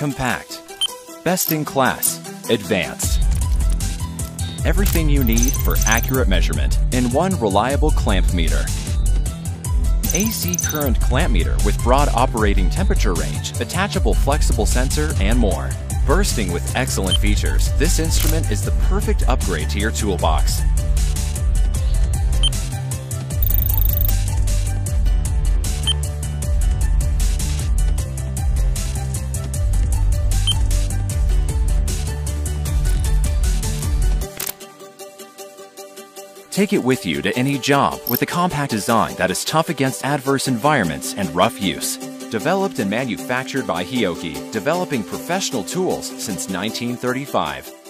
compact, best in class, advanced. Everything you need for accurate measurement in one reliable clamp meter. AC current clamp meter with broad operating temperature range, attachable flexible sensor, and more. Bursting with excellent features, this instrument is the perfect upgrade to your toolbox. Take it with you to any job with a compact design that is tough against adverse environments and rough use. Developed and manufactured by Hioki, developing professional tools since 1935.